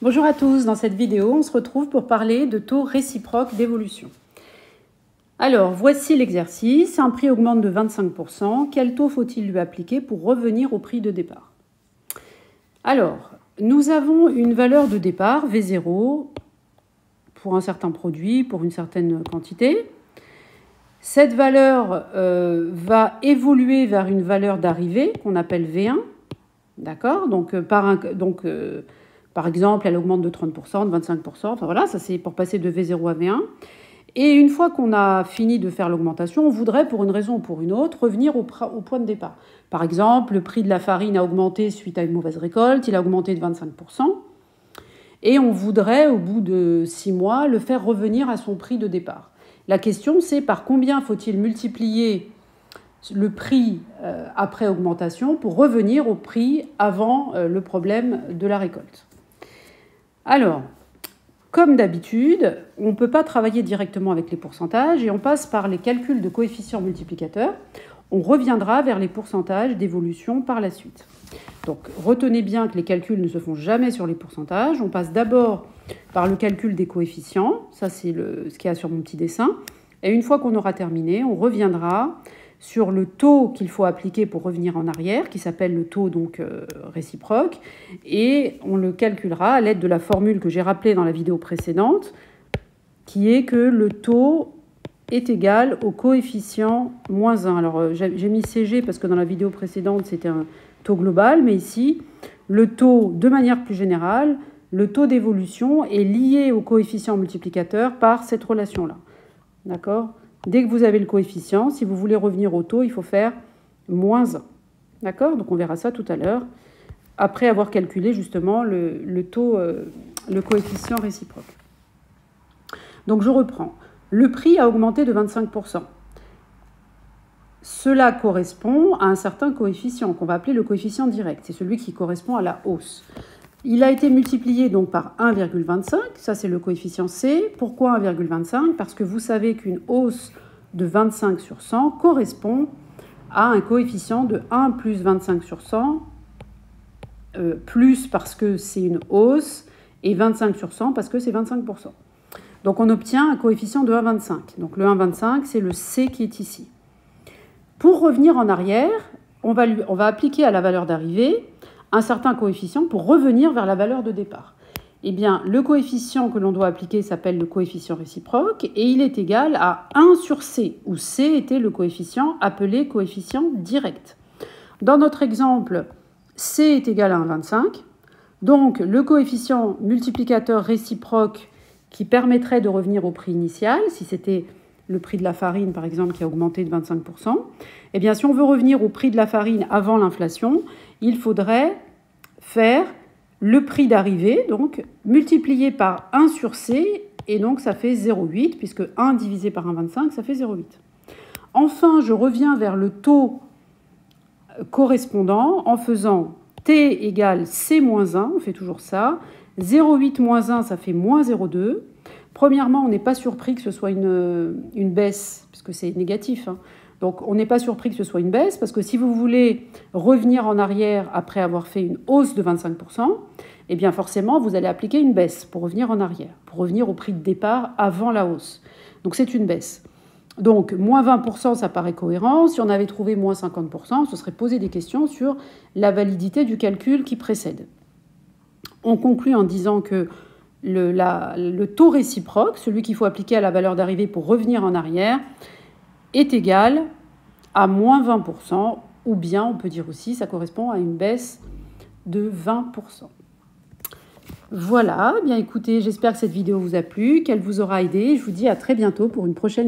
Bonjour à tous, dans cette vidéo, on se retrouve pour parler de taux réciproque d'évolution. Alors, voici l'exercice. Un prix augmente de 25%. Quel taux faut-il lui appliquer pour revenir au prix de départ? Alors, nous avons une valeur de départ, V0, pour un certain produit, pour une certaine quantité. Cette valeur va évoluer vers une valeur d'arrivée qu'on appelle V1. D'accord? Par exemple, elle augmente de 30%, de 25%. Enfin voilà, ça c'est pour passer de V0 à V1. Et une fois qu'on a fini de faire l'augmentation, on voudrait, pour une raison ou pour une autre, revenir au point de départ. Par exemple, le prix de la farine a augmenté suite à une mauvaise récolte, il a augmenté de 25%. Et on voudrait, au bout de 6 mois, le faire revenir à son prix de départ. La question, c'est par combien faut-il multiplier le prix après augmentation pour revenir au prix avant le problème de la récolte. Alors, comme d'habitude, on ne peut pas travailler directement avec les pourcentages et on passe par les calculs de coefficients multiplicateurs. On reviendra vers les pourcentages d'évolution par la suite. Donc, retenez bien que les calculs ne se font jamais sur les pourcentages. On passe d'abord par le calcul des coefficients. Ça, c'est ce qu'il y a sur mon petit dessin. Et une fois qu'on aura terminé, on reviendra sur le taux qu'il faut appliquer pour revenir en arrière, qui s'appelle le taux réciproque, et on le calculera à l'aide de la formule que j'ai rappelée dans la vidéo précédente, qui est que le taux est égal au coefficient moins 1. Alors j'ai mis CG parce que dans la vidéo précédente c'était un taux global, mais ici le taux, de manière plus générale, le taux d'évolution est lié au coefficient multiplicateur par cette relation-là. D'accord ? Dès que vous avez le coefficient, si vous voulez revenir au taux, il faut faire moins 1. D'accord? Donc on verra ça tout à l'heure, après avoir calculé justement le coefficient réciproque. Donc je reprends. Le prix a augmenté de 25%. Cela correspond à un certain coefficient qu'on va appeler le coefficient direct. C'est celui qui correspond à la hausse. Il a été multiplié donc par 1,25, ça c'est le coefficient C. Pourquoi 1,25? Parce que vous savez qu'une hausse de 25 sur 100 correspond à un coefficient de 1 plus 25 sur 100, plus parce que c'est une hausse, et 25 sur 100 parce que c'est 25%. Donc on obtient un coefficient de 1,25. Donc le 1,25, c'est le C qui est ici. Pour revenir en arrière, on va appliquer à la valeur d'arrivée un certain coefficient pour revenir vers la valeur de départ. Eh bien, le coefficient que l'on doit appliquer s'appelle le coefficient réciproque et il est égal à 1 sur C, où C était le coefficient appelé coefficient direct. Dans notre exemple, C est égal à 1,25. Donc, le coefficient multiplicateur réciproque qui permettrait de revenir au prix initial, si c'était le prix de la farine, par exemple, qui a augmenté de 25%, eh bien, si on veut revenir au prix de la farine avant l'inflation, il faudrait faire le prix d'arrivée, donc multiplié par 1 sur C, et donc ça fait 0,8, puisque 1 divisé par 1,25, ça fait 0,8. Enfin, je reviens vers le taux correspondant en faisant T égale C moins 1, on fait toujours ça. 0,8 moins 1, ça fait moins 0,2. Premièrement, on n'est pas surpris que ce soit une baisse, puisque c'est négatif, hein. Donc, on n'est pas surpris que ce soit une baisse, parce que si vous voulez revenir en arrière après avoir fait une hausse de 25%, eh bien forcément, vous allez appliquer une baisse pour revenir en arrière, pour revenir au prix de départ avant la hausse. Donc, c'est une baisse. Donc, moins 20%, ça paraît cohérent. Si on avait trouvé moins 50%, on se serait posé des questions sur la validité du calcul qui précède. On conclut en disant que le taux réciproque, celui qu'il faut appliquer à la valeur d'arrivée pour revenir en arrière, est égal à moins 20%, ou bien on peut dire aussi ça correspond à une baisse de 20%. Voilà, bien écoutez, j'espère que cette vidéo vous a plu, qu'elle vous aura aidé. Je vous dis à très bientôt pour une prochaine